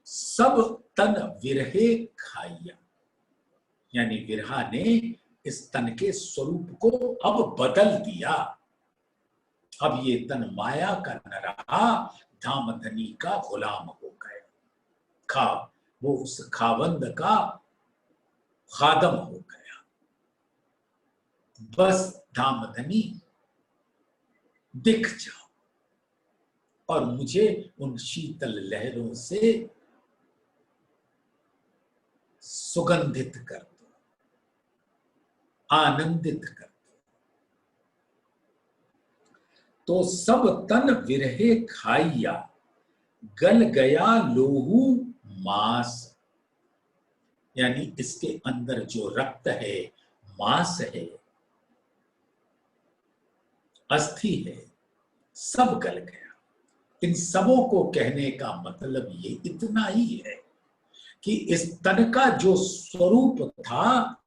S1: सब तन विरहे खाइया, यानी विरहा ने इस तन के स्वरूप को अब बदल दिया। अब ये तन माया का न रहा, धामधनी का गुलाम हो गया, वो उस खावंद का खादम हो गया। बस धामधनी दिख जाओ और मुझे उन शीतल लहरों से सुगंधित कर दो, आनंदित कर दो। तो सब तन विरहे खाइया, गल गया लोहू मांस, यानी इसके अंदर जो रक्त है, मांस है, अस्थि है, सब गल गया। इन सबों को कहने का मतलब ये इतना ही है कि इस तन का जो स्वरूप था,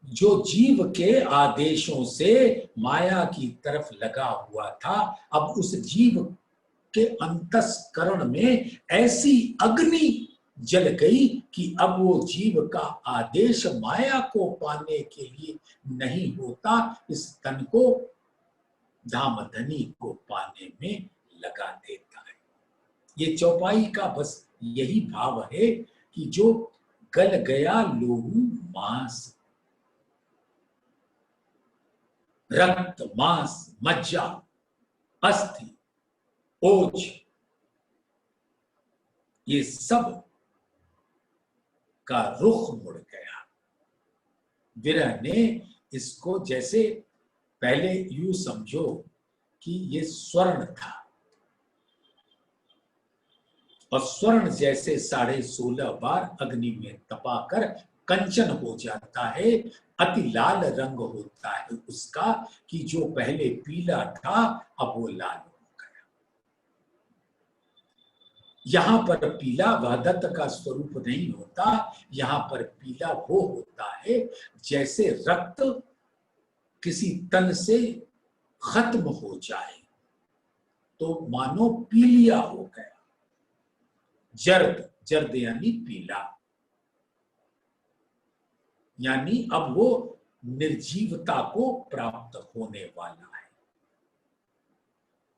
S1: जो जीव के आदेशों से माया की तरफ लगा हुआ था, अब उस जीव के अंतस्करण में ऐसी अग्नि जल गई कि अब वो जीव का आदेश माया को पाने के लिए नहीं होता, इस तन को धामधनी को पाने में लगा देता है। ये चौपाई का बस यही भाव है कि जो गल गया लोहू मांस, रक्त मांस मज्जा अस्थि ओज, ये सब का रुख मुड़ गया। विरह ने इसको जैसे पहले यूं समझो कि ये स्वर्ण था, और स्वर्ण जैसे 16.5 बार अग्नि में तपाकर कंचन हो जाता है, अति लाल रंग होता है उसका, कि जो पहले पीला था अब वो लाल हो गया। यहां पर पीला वह दत्त का स्वरूप नहीं होता, यहां पर पीला वो होता है जैसे रक्त किसी तन से खत्म हो जाए तो मानो पीलिया हो गया। जर्द, जर्द यानी पीला, यानी अब वो निर्जीवता को प्राप्त होने वाला है।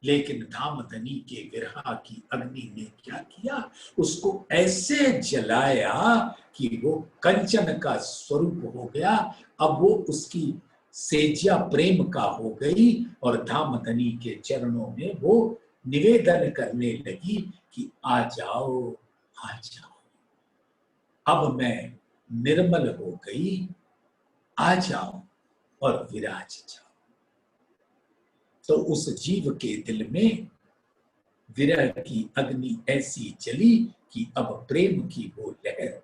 S1: लेकिन धामधनी के विरहा की अग्नि ने क्या किया, उसको ऐसे जलाया कि वो कंचन का स्वरूप हो गया। अब वो उसकी सेज्या प्रेम का हो गई और धामधनी के चरणों में वो निवेदन करने लगी कि आ जाओ, आ जाओ, अब मैं निर्मल हो गई, आ जाओ और विराज जाओ। तो उस जीव के दिल में विरह की अग्नि ऐसी जली कि अब प्रेम की वो लहर,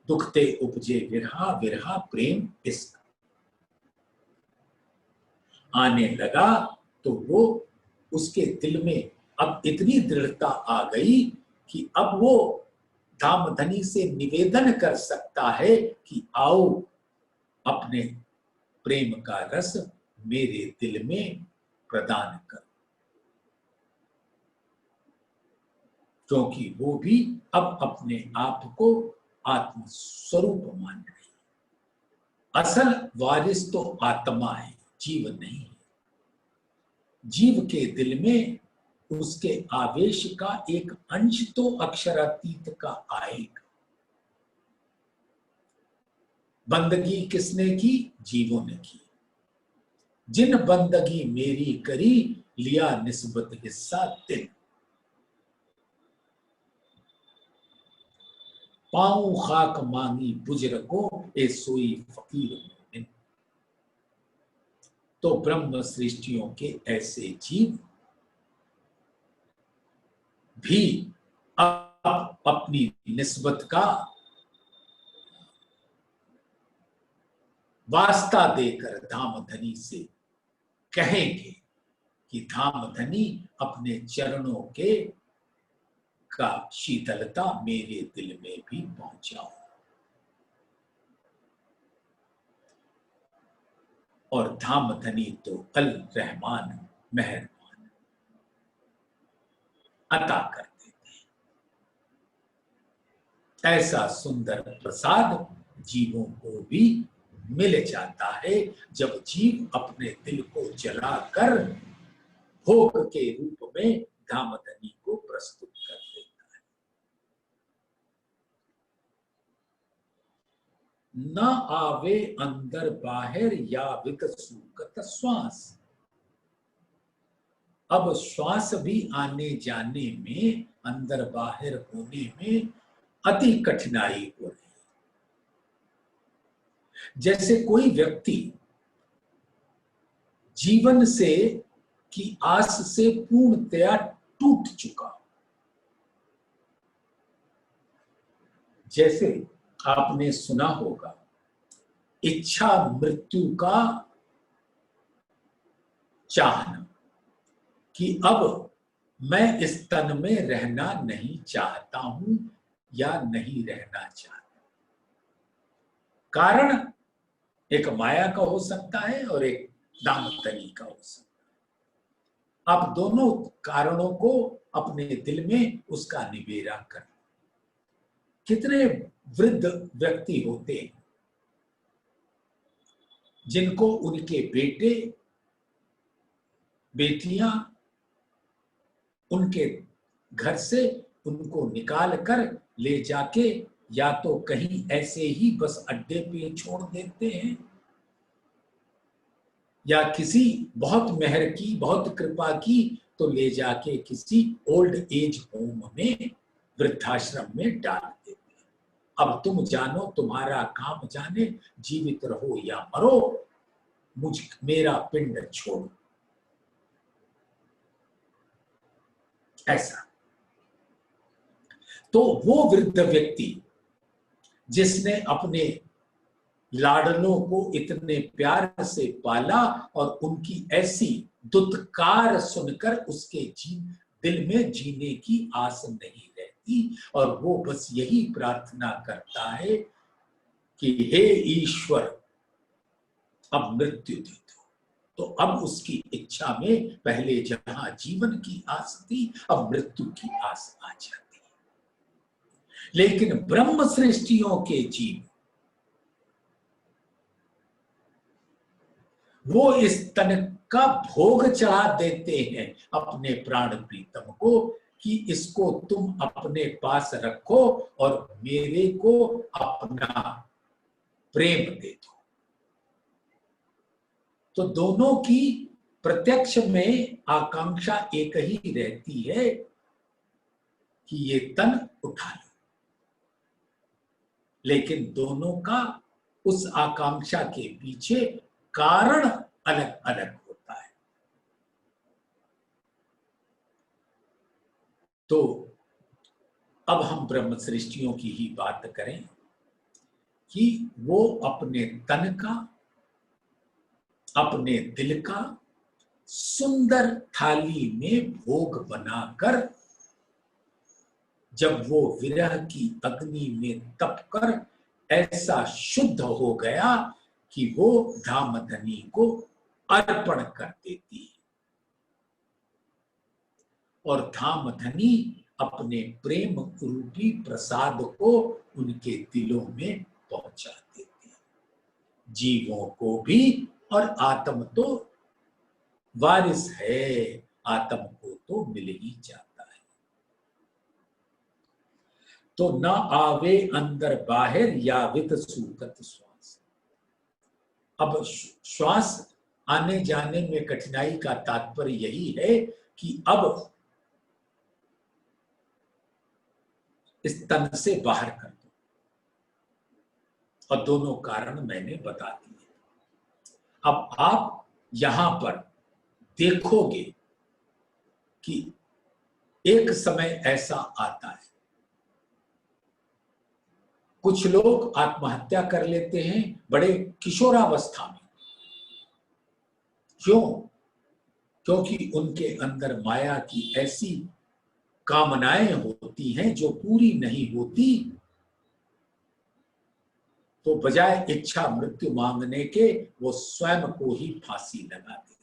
S1: दुखते उपजे विरहा, विरहा प्रेम इश्क आने लगा। तो वो उसके दिल में अब इतनी दृढ़ता आ गई कि अब वो धामधनी से निवेदन कर सकता है कि आओ अपने प्रेम का रस मेरे दिल में प्रदान कर, क्योंकि वो भी अब अपने आप को आत्म स्वरूप मान रही। असल वारिस तो आत्मा है, जीव नहीं है। जीव के दिल में उसके आवेश का एक अंश तो अक्षरातीत का आएगा। बंदगी किसने की? जीवों ने की। जिन बंदगी मेरी करी, लिया निस्बत हिस्सा तिन। पाऊं खाक मांगी बुजुर्गों, ए सोई फकीर मोमिन। तो ब्रह्म सृष्टियों के ऐसे जीव भी अब अपनी निस्बत का वास्ता देकर धामधनी से कहेंगे कि धामधनी अपने चरणों के का शीतलता मेरे दिल में भी पहुंचाओ। और धामधनी तो अल रहमान मेहरबान अता कर देते हैं। ऐसा सुंदर प्रसाद जीवों को भी मिल जाता है जब जीव अपने दिल को जलाकर भोग के रूप में धामधनी को प्रस्तुत कर देता है। न आवे अंदर बाहर या वित सूकत श्वास। अब श्वास भी आने जाने में, अंदर बाहर होने में अति कठिनाई हो रही। जैसे कोई व्यक्ति जीवन से की आस से पूर्णतया टूट चुका। जैसे आपने सुना होगा, इच्छा मृत्यु का चाहना कि अब मैं इस तन में रहना नहीं चाहता हूं या नहीं रहना चाहता। कारण एक माया का हो सकता है और एक दामतनी का हो सकता है। आप दोनों कारणों को अपने दिल में उसका निबेरा कर। कितने वृद्ध व्यक्ति होते हैं जिनको उनके बेटे बेटियां उनके घर से उनको निकाल कर ले जाके या तो कहीं ऐसे ही बस अड्डे पे छोड़ देते हैं या किसी बहुत मेहर की बहुत कृपा की तो ले जाके किसी ओल्ड एज होम में वृद्धाश्रम में डाल देते हैं। अब तुम जानो, तुम्हारा काम जाने, जीवित रहो या मरो, मेरा पिंड छोड़ो। ऐसा तो वो वृद्ध व्यक्ति जिसने अपने लाडलों को इतने प्यार से पाला और उनकी ऐसी दुत्कार सुनकर उसके दिल में जीने की आस नहीं रहती और वो बस यही प्रार्थना करता है कि हे ईश्वर अब मृत्यु दे दो। तो अब उसकी इच्छा में पहले जहां जीवन की आस थी अब मृत्यु की आस आ जाती है। लेकिन ब्रह्म सृष्टियों के जीव वो इस तन का भोग चढ़ा देते हैं अपने प्राण प्रीतम को कि इसको तुम अपने पास रखो और मेरे को अपना प्रेम दे दो। तो दोनों की प्रत्यक्ष में आकांक्षा एक ही रहती है कि ये तन उठा लो, लेकिन दोनों का उस आकांक्षा के पीछे कारण अलग अलग होता है। तो अब हम ब्रह्म सृष्टियों की ही बात करें कि वो अपने तन का अपने दिल का सुंदर थाली में भोग बनाकर जब वो विरह की अग्नि में तपकर ऐसा शुद्ध हो गया कि वो धामधनी को अर्पण कर देती है और धामधनी अपने प्रेम रूपी प्रसाद को उनके दिलों में पहुंचा देती है। जीवों को भी, और आत्म तो वारिस है, आत्म को तो मिल ही जाता है। तो न आवे अंदर बाहर या वित सूकत श्वास। अब श्वास आने जाने में कठिनाई का तात्पर्य यही है कि अब इस तन से बाहर कर दो, और दोनों कारण मैंने बता दिए। अब आप यहां पर देखोगे कि एक समय ऐसा आता है कुछ लोग आत्महत्या कर लेते हैं बड़े किशोरावस्था में। क्यों? क्योंकि उनके अंदर माया की ऐसी कामनाएं होती हैं जो पूरी नहीं होती, तो बजाय इच्छा मृत्यु मांगने के वो स्वयं को ही फांसी लगा देते।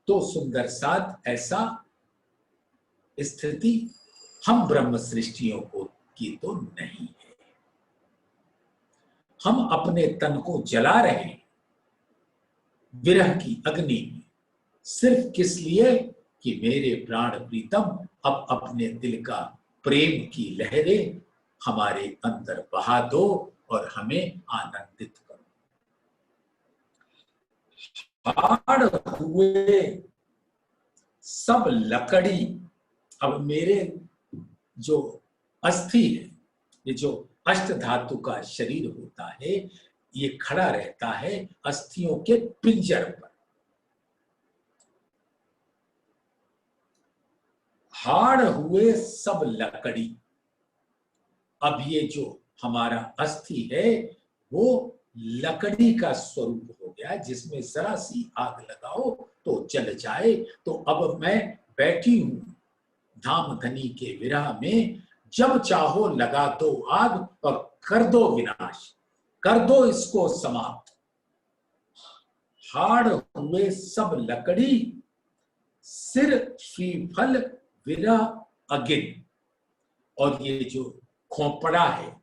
S1: तो सुंदर साथ ऐसा स्थिति हम ब्रह्म सृष्टियों को की तो नहीं है। हम अपने तन को जला रहे हैं विरह की अग्नि में, सिर्फ किस लिए कि मेरे प्राण प्रीतम अब अपने दिल का प्रेम की लहरें हमारे अंदर बहा दो और हमें आनंदित करो। हाड़ हुए सब लकड़ी, अब मेरे जो अस्थि है, ये जो अष्ट धातु का शरीर होता है, ये खड़ा रहता है अस्थियों के पिंजर पर। हाड़ हुए सब लकड़ी, अब ये जो हमारा अस्थि है वो लकड़ी का स्वरूप हो गया, जिसमें जरा सी आग लगाओ तो जल जाए। तो अब मैं बैठी हूं धामधनी के विरह में, जब चाहो लगा दो आग और कर दो विनाश, कर दो इसको समाप्त। हाड़ हुए सब लकड़ी, सिर श्रीफल विरह अगिन। और ये जो खोपड़ा है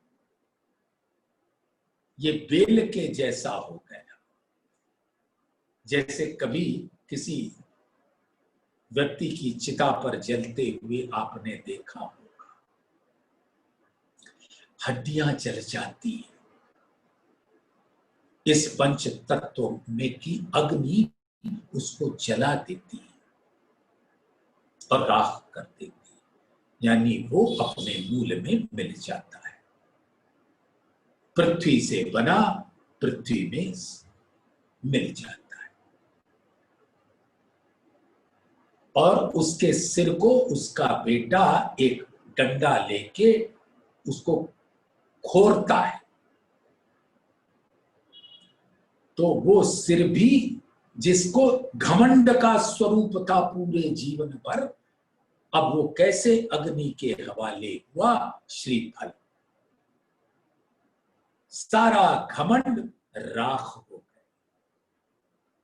S1: ये बेल के जैसा हो गया, जैसे कभी किसी व्यक्ति की चिता पर जलते हुए आपने देखा होगा, हड्डियां जल जाती हैं। इस पंच तत्व में की अग्नि उसको जला देती है और राख कर देती है, यानी वो अपने मूल में मिल जाता है। पृथ्वी से बना पृथ्वी में मिल जाता है और उसके सिर को उसका बेटा एक डंडा लेके उसको खोरता है, तो वो सिर भी जिसको घमंड का स्वरूप था पूरे जीवन भर, अब वो कैसे अग्नि के हवाले हुआ। श्रीफल, सारा घमंड राख हो गए।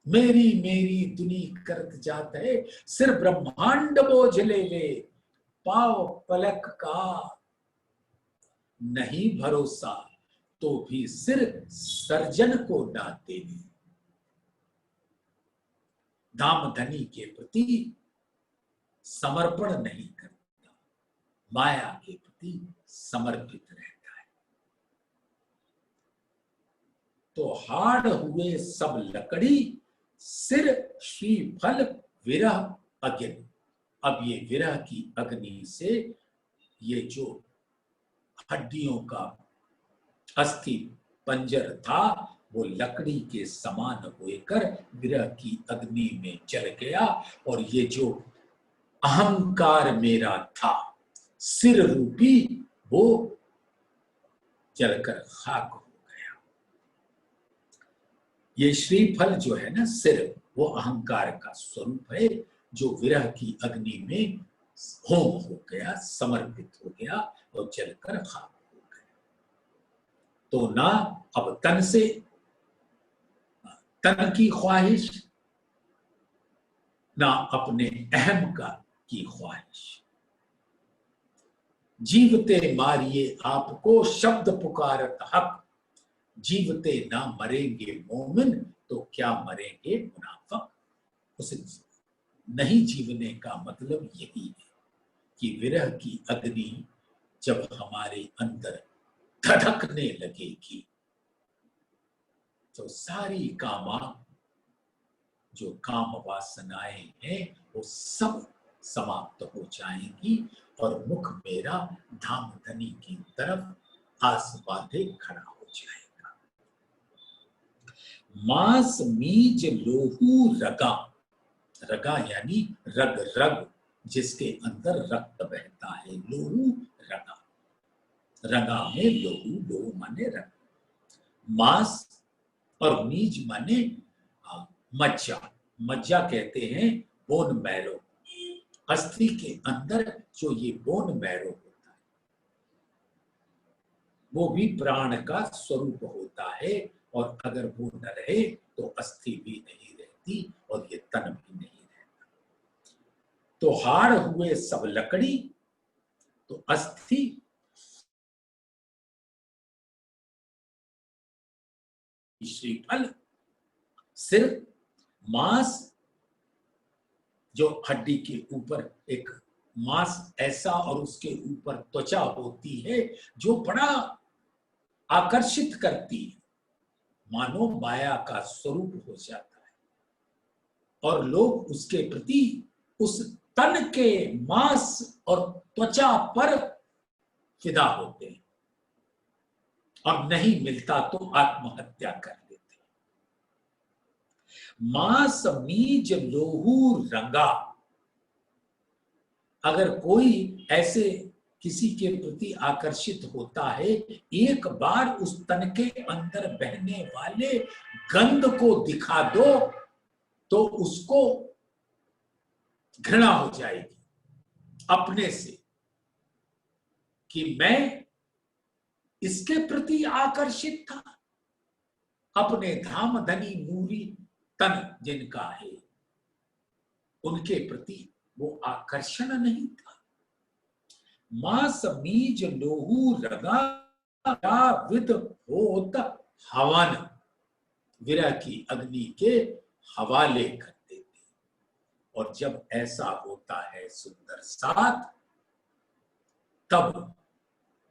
S1: मेरी मेरी दुनी करत जात है, सिर ब्रह्मांड बोझ ले वे, पाव पलक का नहीं भरोसा, तो भी सिर सर्जन को ना देने। धामधनी के प्रति समर्पण नहीं करता, माया के प्रति समर्पित रहता है। तो हाड़ हुए सब लकड़ी, सिर श्रीफल विरह अग्नि। अब ये विरह की अग्नि से ये जो हड्डियों का अस्थि पंजर था वो लकड़ी के समान होकर विरह की अग्नि में जल गया। और ये जो अहंकार मेरा था सिर रूपी, वो जलकर खाक हो गया। ये श्रीफल जो है ना, सिर, वो अहंकार का स्वरूप है जो विरह की अग्नि में होम हो गया, समर्पित हो गया और जलकर खाक हो गया। तो ना अब तन से तन की ख्वाहिश, ना अपने अहम का की ख्वाहिश। जीवते मारिए आपको शब्द पुकारत हक, जीवते ना मरेंगे मोमिन तो क्या मरेंगे मुनाफिक। उसे नहीं जीवने का मतलब यही है कि विरह की अग्नि जब हमारे अंदर धधकने लगेगी तो सारी जो काम वासनाएं हैं वो सब समाप्त हो जाएंगी और मुख मेरा धामधनी की तरफ आस बांधे खड़ा हो जाएगा। मांस मीज लोहू रगा, रगा यानी रग रग, जिसके अंदर रक्त बहता है, लोहू रगा, रगा में लोहू, लोहू माने रग, मांस और मीज माने मज्जा, मज्जा कहते हैं बोन मैरो, अस्थि के अंदर जो ये बोन मैरो होता है वो भी प्राण का स्वरूप होता है, और अगर वो न रहे तो अस्थि भी नहीं रहती और ये तन भी नहीं रहता। तो हाड़ हुए सब लकड़ी, तो अस्थि श्रीफल, सिर, मांस, जो हड्डी के ऊपर एक मांस ऐसा और उसके ऊपर त्वचा होती है जो बड़ा आकर्षित करती है, मानो माया का स्वरूप हो जाता है, और लोग उसके प्रति उस तन के मांस और त्वचा पर फिदा होते हैं, और नहीं मिलता तो आत्महत्या कर लेते हैं। मांस मीज लोहू रंगा, अगर कोई ऐसे किसी के प्रति आकर्षित होता है, एक बार उस तन के अंदर बहने वाले गंध को दिखा दो तो उसको घृणा हो जाएगी अपने से कि मैं इसके प्रति आकर्षित था। अपने धाम धनी मूरी तन जिनका है उनके प्रति वो आकर्षण नहीं था। मां समीज लोहू रगा विद होत हवन, विरह की अग्नि के हवाले कर देते। और जब ऐसा होता है सुंदर साथ, तब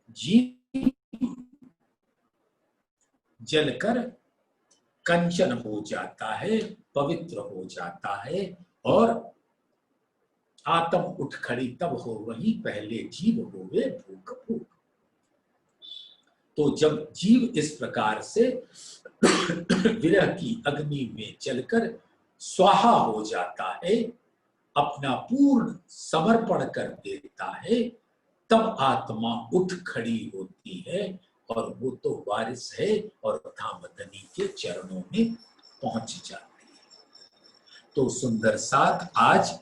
S1: जीव जलकर कंचन हो जाता है, पवित्र हो जाता है, और आत्म उठ खड़ी तब हो वही पहले जीव होवे भूख भूख। तो जब जीव इस प्रकार से विरह की अग्नि में जलकर स्वाहा हो जाता है, अपना पूर्ण समर्पण कर देता है, तब आत्मा उठ खड़ी होती है और वो तो वारिस है और धामधनी के चरणों में पहुंच जाती है। तो सुंदर साथ आज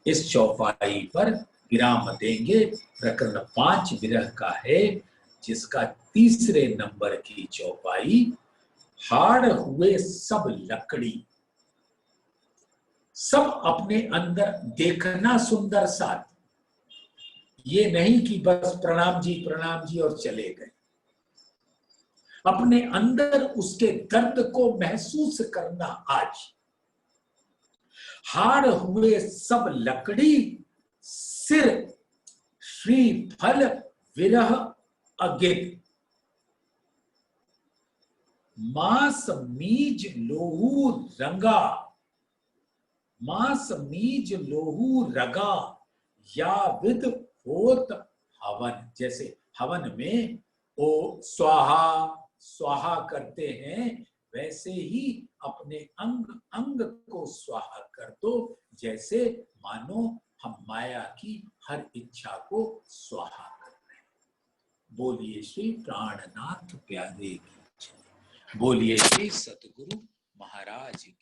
S1: इस चौपाई पर विराम देंगे। प्रकरण 5 विरह का है, जिसका तीसरे नंबर की चौपाई हाड़ हुए सब लकड़ी। सब अपने अंदर देखना सुंदर साथ, ये नहीं कि बस प्रणाम जी और चले गए। अपने अंदर उसके दर्द को महसूस करना आज। हाड़ हुए सब लकड़ी, सिर श्री फल विरह अगित। मास मीज लोहू रंगा, मास मीज लोहू रगा, या विद होत हवन। जैसे हवन में ओ स्वाहा स्वाहा करते हैं, वैसे ही अपने अंग अंग को स्वाहा कर दो, जैसे मानो हम माया की हर इच्छा को स्वाहा कर रहे हैं। बोलिए श्री प्राणनाथ प्यारे की जय। बोलिए श्री सतगुरु महाराज की।